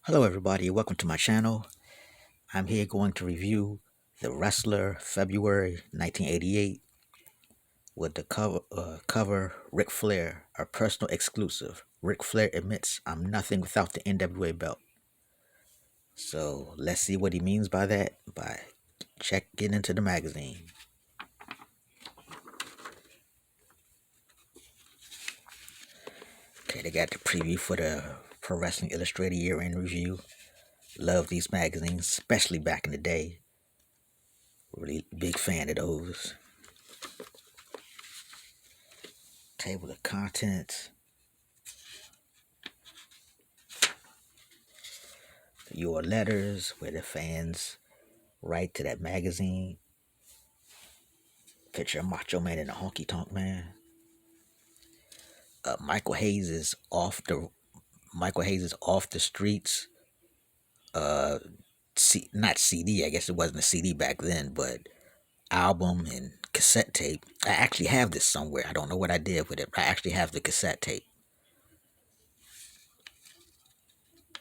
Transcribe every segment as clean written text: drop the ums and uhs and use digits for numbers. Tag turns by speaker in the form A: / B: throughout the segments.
A: Hello, everybody. Welcome to my channel. I'm here going to review The Wrestler February 1988 with the cover Ric Flair, a personal exclusive. Ric Flair admits, "I'm nothing without the NWA belt." So let's see what he means by that by getting into the magazine. Okay, they got the preview for the Pro Wrestling Illustrated year-end review. Love these magazines, especially back in the day. Really big fan of those. Table of contents. Your letters where the fans write to that magazine. Picture of Macho Man and the Honky Tonk Man. Michael Hayes is off the streets. Uh, not CD. I guess it wasn't a CD back then, but album and cassette tape. I actually have this somewhere. I don't know what I did with it, but I actually have the cassette tape.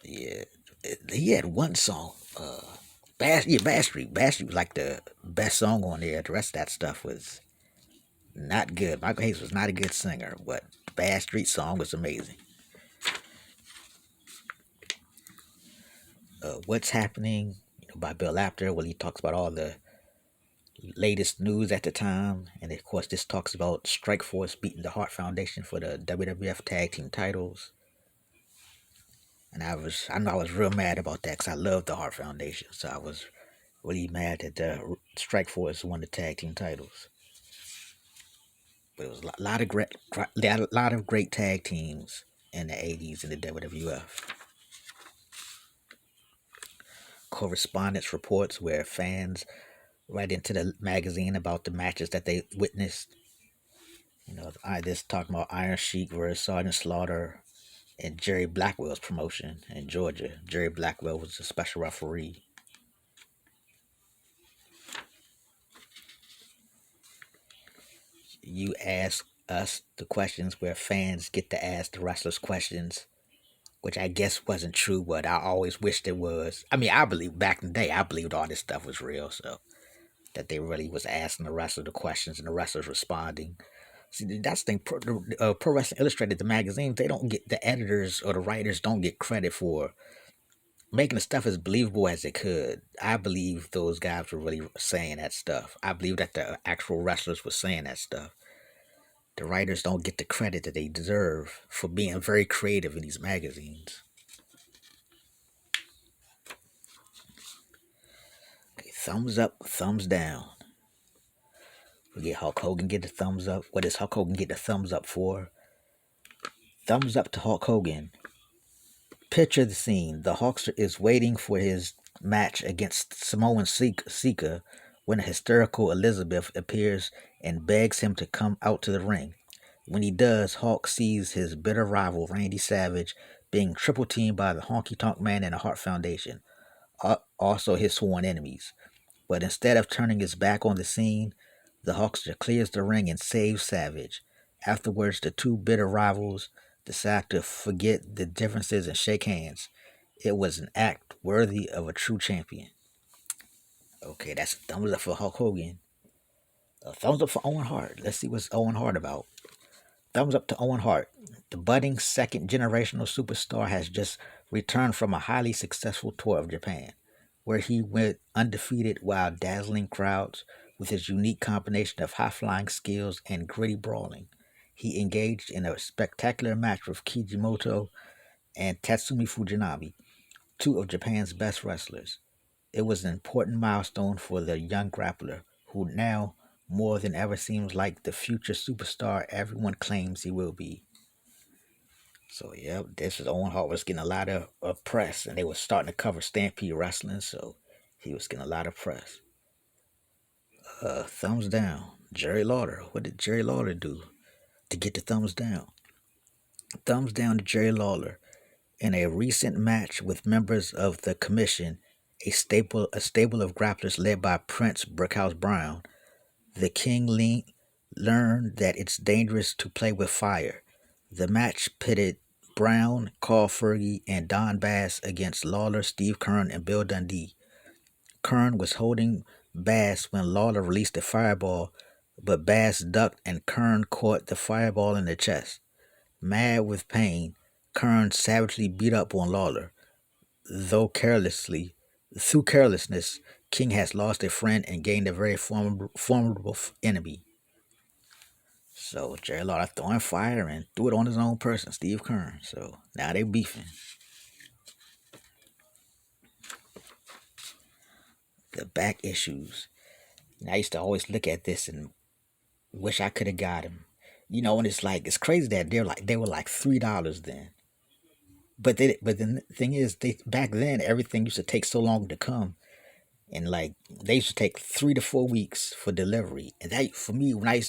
A: Yeah, he had one song. Bad Street. Bad Street was like the best song on there. The rest of that stuff was not good. Michael Hayes was not a good singer, but Bad Street song was amazing. What's Happening, by Bill Apter. Well, he talks about all the latest news at the time, and of course, this talks about Strikeforce beating the Hart Foundation for the WWF Tag Team titles. And I know I was real mad about that because I love the Hart Foundation, so I was really mad that the Strikeforce won the tag team titles. But it was a lot of great tag teams in the '80s in the WWF. Correspondence reports where fans write into the magazine about the matches that they witnessed. I just talking about Iron Sheik versus Sergeant Slaughter and Jerry Blackwell's promotion in Georgia. Jerry Blackwell was a special referee. You ask us the questions where fans get to ask the wrestlers questions, which I guess wasn't true, but I always wished it was. I mean, I believe back in the day, I believed all this stuff was real, so that they really was asking the wrestler the questions and the wrestlers responding. See, that's the thing. Pro Wrestling Illustrated, the magazine, they don't get the editors or the writers don't get credit for making the stuff as believable as it could. I believe those guys were really saying that stuff. I believe that the actual wrestlers were saying that stuff. The writers don't get the credit that they deserve for being very creative in these magazines. Okay, thumbs up, thumbs down. We get Hulk Hogan get the thumbs up. What does Hulk Hogan get the thumbs up for? Thumbs up to Hulk Hogan. Picture the scene. The Hulkster is waiting for his match against Samoan Sika when a hysterical Elizabeth appears and begs him to come out to the ring. When he does, Hulk sees his bitter rival, Randy Savage, being triple teamed by the Honky Tonk Man and the Hart Foundation, also his sworn enemies. But instead of turning his back on the scene, the Hulkster clears the ring and saves Savage. Afterwards, the two bitter rivals decide to forget the differences and shake hands. It was an act worthy of a true champion. Okay, that's a thumbs up for Hulk Hogan. A thumbs up for Owen Hart. Let's see what's Owen Hart about. Thumbs up to Owen Hart. The budding second generational superstar has just returned from a highly successful tour of Japan, where he went undefeated while dazzling crowds with his unique combination of high flying skills and gritty brawling. He engaged in a spectacular match with Kijimoto and Tatsumi Fujinami, two of Japan's best wrestlers. It was an important milestone for the young grappler, who now more than ever seems like the future superstar everyone claims he will be. So yeah, this is Owen Hart was getting a lot of press, and they were starting to cover Stampede Wrestling, so he was getting a lot of press. Thumbs down. Jerry Lawler. What did Jerry Lawler do to get the thumbs down? Thumbs down to Jerry Lawler. In a recent match with members of the commission, a stable of grapplers led by Prince Brickhouse Brown, the King learned that it's dangerous to play with fire. The match pitted Brown, Carl Fergie, and Don Bass against Lawler, Steve Keirn, and Bill Dundee. Keirn was holding Bass when Lawler released the fireball, but Bass ducked and Keirn caught the fireball in the chest. Mad with pain, Keirn savagely beat up on Lawler. Through carelessness, King has lost a friend and gained a very formidable enemy. So Jerry Lawler throwing fire and threw it on his own person, Steve Keirn. So now they beefing. The back issues. And I used to always look at this and wish I could have got him. And it's crazy that they were like $3 then. But the thing is, back then everything used to take so long to come, and like they used to take 3 to 4 weeks for delivery. And that for me, when I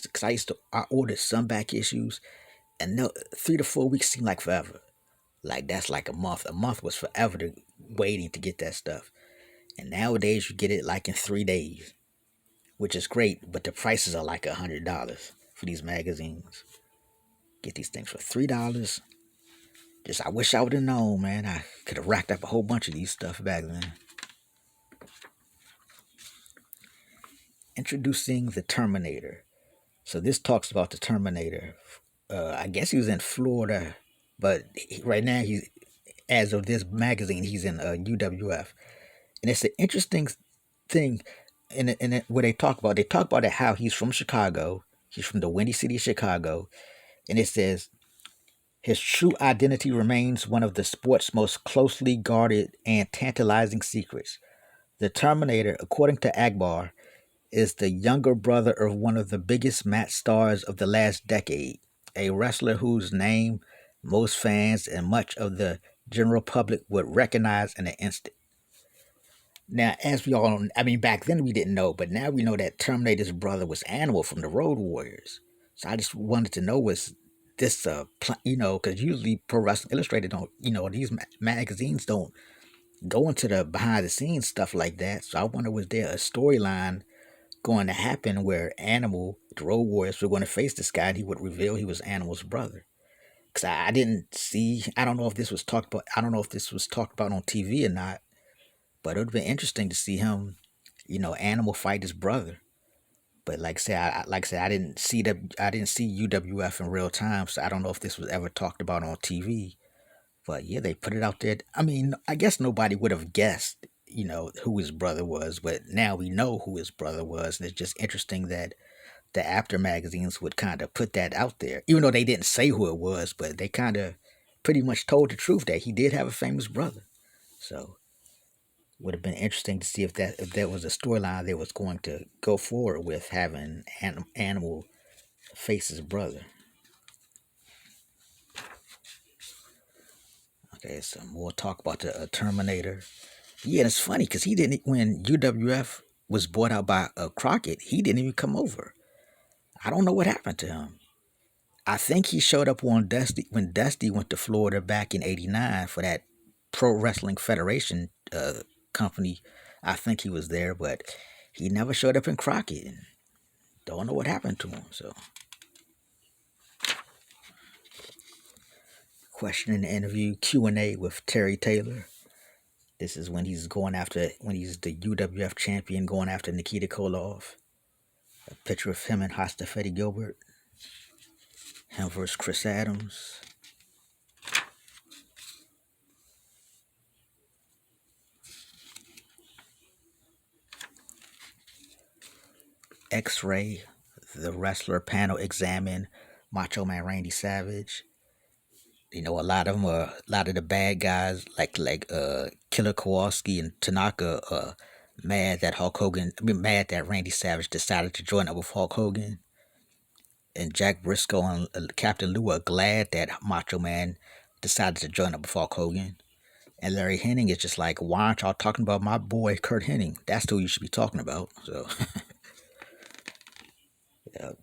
A: ordered some back issues, and no 3 to 4 weeks seemed like forever. Like that's like a month. A month was forever waiting to get that stuff. And nowadays you get it like in 3 days, which is great. But the prices are like $100 for these magazines. Get these things for $3. I wish I would have known, man. I could have racked up a whole bunch of these stuff back then. Introducing the Terminator. So this talks about the Terminator. I guess he was in Florida, but right now as of this magazine, he's in UWF, and it's an interesting thing. What they talk about it how he's from Chicago. He's from the Windy City of Chicago, and it says his true identity remains one of the sport's most closely guarded and tantalizing secrets. The Terminator, according to Akbar, is the younger brother of one of the biggest match stars of the last decade, a wrestler whose name most fans and much of the general public would recognize in an instant. Now, as we all know, I mean, back then we didn't know, but now we know that Terminator's brother was Animal from the Road Warriors. So I just wanted to know, was this, because usually Pro Wrestling Illustrated don't, these magazines don't go into the behind the scenes stuff like that. So I wonder, was there a storyline going to happen where Animal, the Road Warriors, were going to face this guy and he would reveal he was Animal's brother? Because I didn't see, I don't know if this was talked about, on TV or not, but it would have been interesting to see him, Animal fight his brother. But I didn't see UWF in real time, so I don't know if this was ever talked about on TV. But yeah, they put it out there. I mean, I guess nobody would have guessed, who his brother was, but now we know who his brother was, and it's just interesting that the after magazines would kind of put that out there, even though they didn't say who it was, but they kind of pretty much told the truth that he did have a famous brother. So would have been interesting to see if there was a storyline they was going to go forward with, having Animal face his brother. Okay, some more talk about the Terminator. Yeah, and it's funny because he didn't, when UWF was bought out by Crockett, he didn't even come over. I don't know what happened to him. I think he showed up on Dusty when Dusty went to Florida back in '89 for that Pro Wrestling Federation company. I think he was there, but he never showed up in Crockett. And don't know what happened to him. So, question and interview Q&A with Terry Taylor. This is when he's the UWF champion going after Nikita Koloff. A picture of him and Hostafeti Gilbert. Him versus Chris Adams. X-Ray, the wrestler panel examined Macho Man Randy Savage. A lot of the bad guys like Killer Kowalski and Tanaka mad that Randy Savage decided to join up with Hulk Hogan. And Jack Briscoe and Captain Lou are glad that Macho Man decided to join up with Hulk Hogan. And Larry Hennig is just like, why aren't y'all talking about my boy Kurt Hennig? That's who you should be talking about. So,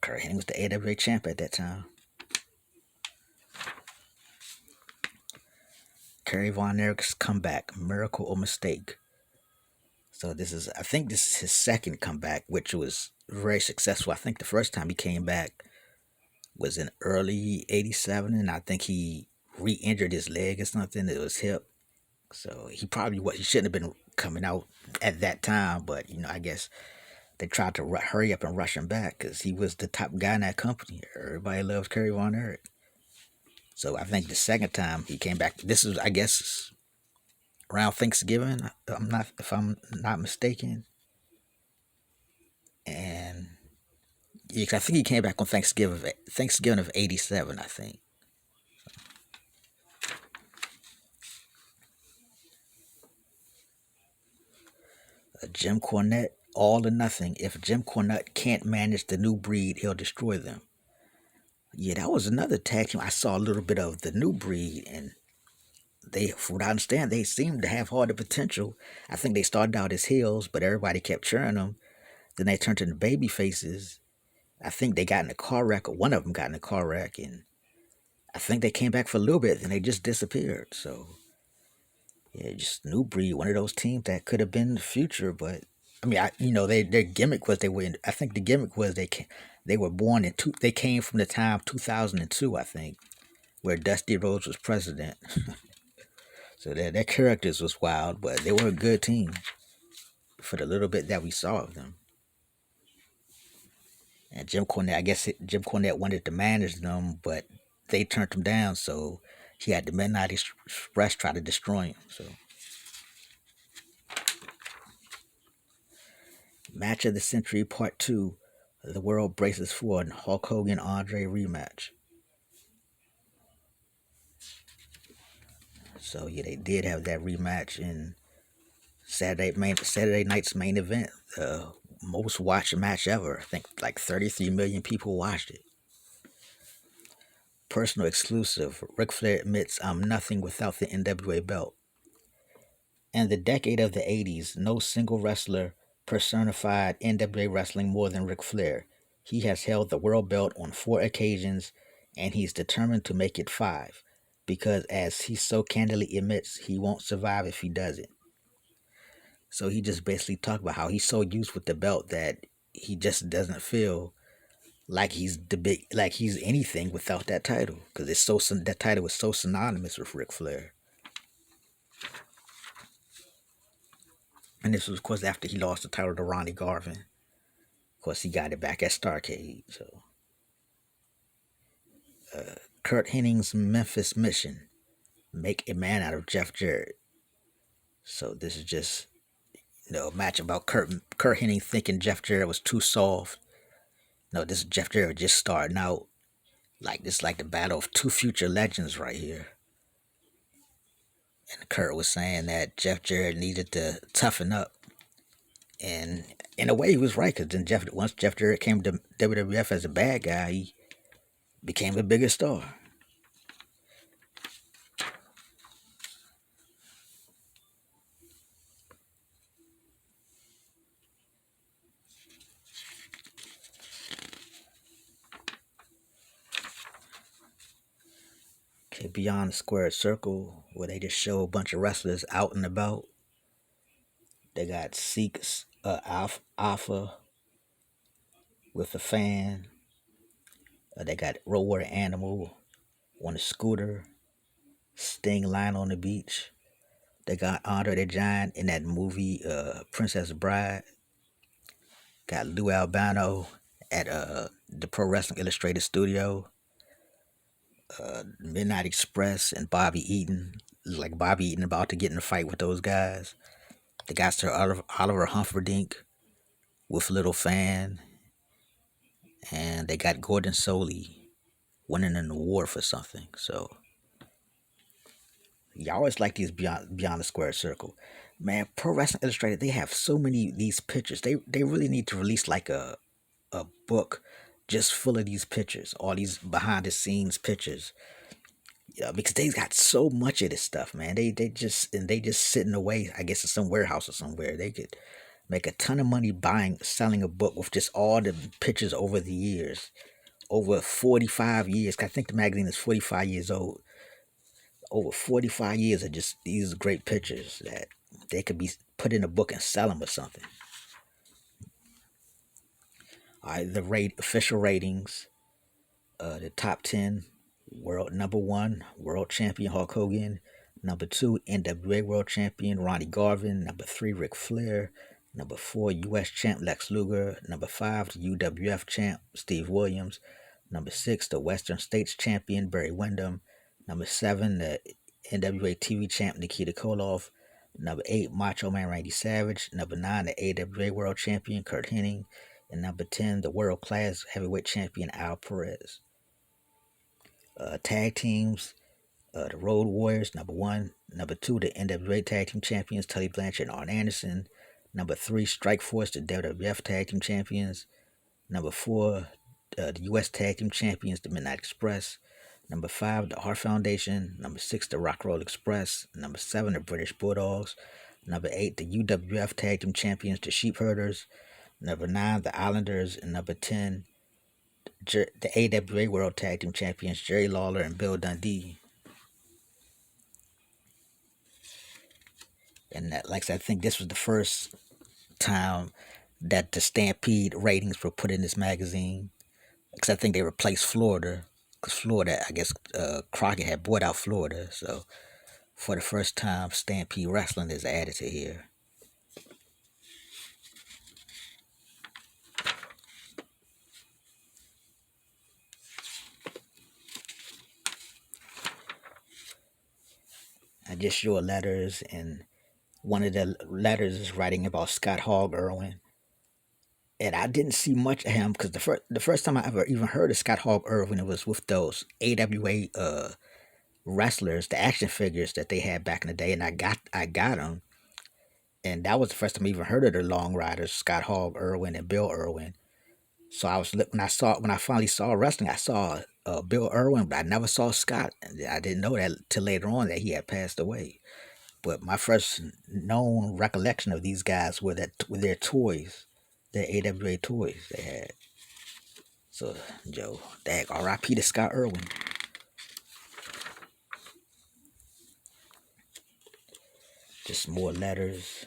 A: Kurt Hennig was the AWA champ at that time. Kerry Von Erich's comeback, miracle or mistake. So I think this is his second comeback, which was very successful. I think the first time he came back was in early '87, and I think he re-injured his leg or something. It was hip. So he shouldn't have been coming out at that time, but I guess they tried to hurry up and rush him back because he was the top guy in that company. Everybody loves Kerry Von Erich. So I think the second time he came back, this was, I guess, around Thanksgiving. If I'm not mistaken, and yeah, 'cause I think he came back on Thanksgiving of '87. I think. Jim Cornette, all or nothing. If Jim Cornette can't manage the new breed, he'll destroy them. Yeah, that was another tag team. I saw a little bit of the new breed, and from what I understand, they seemed to have all the potential. I think they started out as heels, but everybody kept cheering them. Then they turned into baby faces. I think they got in a car wreck, or one of them got in a car wreck, and I think they came back for a little bit, and they just disappeared. So yeah, just new breed, one of those teams that could have been the future, but I mean, their gimmick was they were. I think the gimmick was they were born in two. They came from the time 2002, I think, where Dusty Rhodes was president. So their characters was wild, but they were a good team for the little bit that we saw of them. And Jim Cornette wanted to manage them, but they turned him down. So he had the Midnight Express try to destroy him. So match of the century, part two. The world braces for an Hulk Hogan Andre rematch. So yeah, they did have that rematch in Saturday night's main event. The most watched match ever. I think like 33 million people watched it. Personal exclusive. Ric Flair admits I'm nothing without the NWA belt. In the decade of the 80s, no single wrestler personified NWA wrestling more than Ric Flair. He has held the world belt on 4 occasions, and he's determined to make it 5, because as he so candidly admits, he won't survive if he doesn't. So he just basically talked about how he's so used with the belt that he just doesn't feel like he's anything without that title, because that title was so synonymous with Ric Flair. And this was, of course, after he lost the title to Ronnie Garvin. Of course, he got it back at Starrcade. So, Kurt Hennig's Memphis Mission: make a man out of Jeff Jarrett. So this is just a match about Kurt Hennig thinking Jeff Jarrett was too soft. No, this is Jeff Jarrett just starting out. Like this, like the battle of two future legends right here. And Kurt was saying that Jeff Jarrett needed to toughen up. And in a way, he was right, because then once Jeff Jarrett came to WWF as a bad guy, he became a bigger star. Okay, Beyond the Squared Circle, where they just show a bunch of wrestlers out and about. They got Alpha with the fan. They got Roadwater Animal on a scooter. Sting lying on the beach. They got Andre the Giant in that movie Princess Bride. Got Lou Albano at the Pro Wrestling Illustrated studio. Midnight Express and Bobby Eaton. Like Bobby Eaton about to get in a fight with those guys. They got Sir Oliver Humperdinck with Little Fan. And they got Gordon Soley winning an award for something. So you always like these beyond the square circle. Man, Pro Wrestling Illustrated, they have so many of these pictures. They really need to release like a book just full of these pictures, all these behind the scenes pictures. Yeah, because they got so much of this stuff, man. They just sitting away, I guess, in some warehouse or somewhere. They could make a ton of money selling a book with just all the pictures over the years, over 45 years. I think the magazine is 45 years old. Over 45 years of just these great pictures that they could be put in a book and sell them or something. All right, the official ratings, the top 10 World number one, world champion Hulk Hogan. Number two, NWA world champion Ronnie Garvin. Number three, Ric Flair. Number four, U.S. champ Lex Luger. Number five, the UWF champ Steve Williams. Number six, the Western States champion Barry Windham. Number seven, the NWA TV champ Nikita Koloff. Number eight, Macho Man Randy Savage. Number nine, the AWA world champion Kurt Hennig. And number 10, the world class heavyweight champion Al Perez. Tag teams, the Road Warriors, number one. Number two, the NWA Tag Team Champions, Tully Blanchard and Arn Anderson. Number three, Strike Force, the WWF Tag Team Champions. Number four, the U.S. Tag Team Champions, the Midnight Express. Number five, the Hart Foundation. Number six, the Rock Roll Express. Number seven, the British Bulldogs. Number eight, the UWF Tag Team Champions, the Sheepherders. Number nine, the Islanders. And number 10, the AWA World Tag Team Champions, Jerry Lawler and Bill Dundee. And that, like I said, I think this was the first time that the Stampede ratings were put in this magazine. Because I think they replaced Florida. Because Florida, I guess Crockett had bought out Florida. So for the first time, Stampede Wrestling is added to here. I just show letters, and one of the letters is writing about Scott Hogg Irwin. And I didn't see much of him because the first time I ever even heard of Scott Hogg Irwin, it was with those AWA wrestlers, the action figures that they had back in the day, and I got them, and that was the first time I even heard of the Long Riders, Scott Hogg Irwin and Bill Irwin. So when I finally saw wrestling, I saw Bill Irwin, but I never saw Scott, and I didn't know that till later on that he had passed away. But my first known recollection of these guys were their toys, their AWA toys they had. So Joe, dag, R.I.P. to Scott Irwin. Just more letters.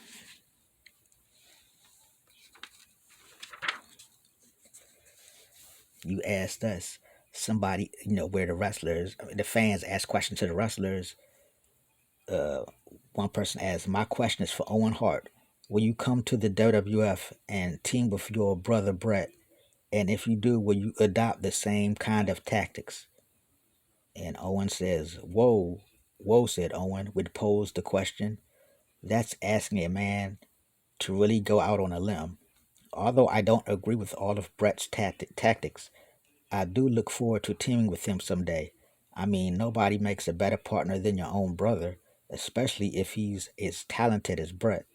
A: You asked us, somebody, where the fans ask questions to the wrestlers. One person asked, my question is for Owen Hart. Will you come to the WWF and team with your brother Bret? And if you do, will you adopt the same kind of tactics? And Owen says, whoa, said Owen, would pose the question. That's asking a man to really go out on a limb. Although I don't agree with all of Bret's tactics, I do look forward to teaming with him someday. I mean, nobody makes a better partner than your own brother, especially if he's as talented as Bret.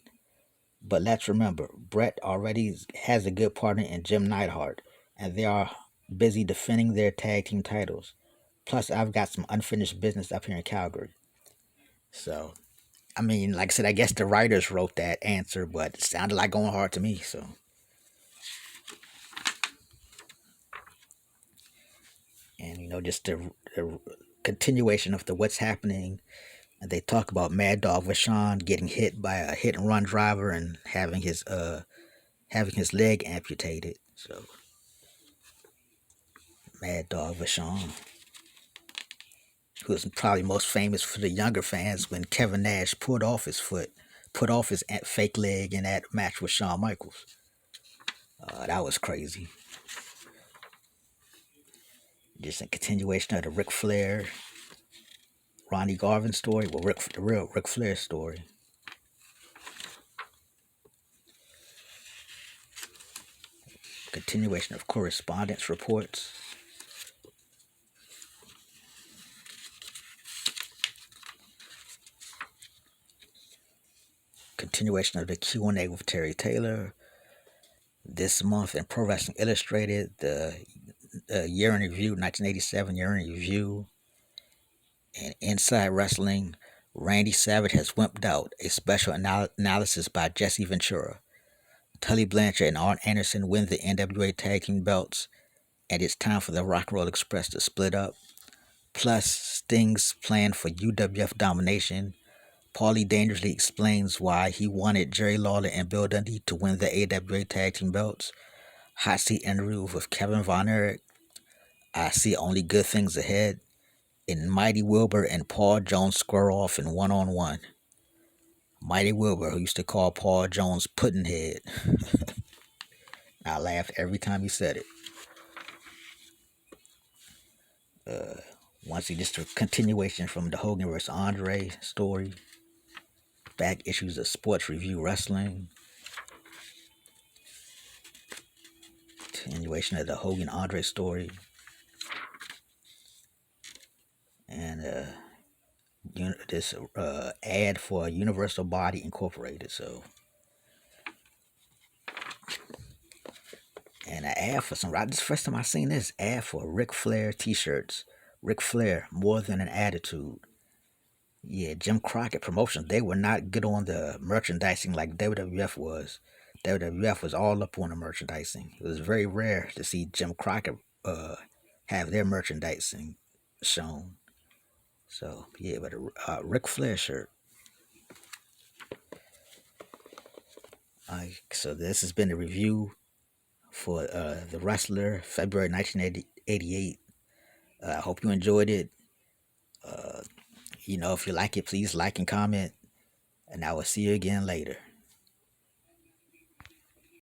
A: But let's remember, Bret already has a good partner in Jim Neidhart, and they are busy defending their tag team titles. Plus, I've got some unfinished business up here in Calgary. So, I mean, like I said, I guess the writers wrote that answer, but it sounded like Owen Hart to me, so. And, just the continuation of the what's happening. And they talk about Mad Dog Vachon getting hit by a hit and run driver and having his leg amputated. So Mad Dog Vachon, who is probably most famous for the younger fans when Kevin Nash put off his fake leg in that match with Shawn Michaels. That was crazy. Just a continuation of the Ric Flair, Ronnie Garvin story. Well, the real Ric Flair story. Continuation of correspondence reports. Continuation of the Q&A with Terry Taylor. This month in Pro Wrestling Illustrated, the year in review, 1987 year in review. And Inside Wrestling, Randy Savage has wimped out. A special analysis by Jesse Ventura. Tully Blanchard and Arn Anderson win the NWA Tag Team belts, and it's time for the Rock Roll Express to split up. Plus, Sting's plan for UWF domination. Paulie dangerously explains why he wanted Jerry Lawler and Bill Dundee to win the AWA Tag Team belts. Hot seat interview with Kevin Von Erich. I see only good things ahead. and Mighty Wilbur and Paul Jones square off in one-on-one. Mighty Wilbur, who used to call Paul Jones Puddinhead. I laughed every time he said it. Once again, just a continuation from the Hogan vs. Andre story. Back issues of Sports Review Wrestling. Continuation of the Hogan Andre story. And this ad for Universal Body Incorporated. So, and an ad for some. This is the first time I've seen this ad for Ric Flair T-shirts. Ric Flair, more than an attitude. Yeah, Jim Crockett Promotions. They were not good on the merchandising like WWF was. WWF was all up on the merchandising. It was very rare to see Jim Crockett have their merchandising shown. So yeah, but a Ric Flair shirt. So this has been a review for The Wrestler, February 1988. I hope you enjoyed it. If you like it, please like and comment. And I will see you again later.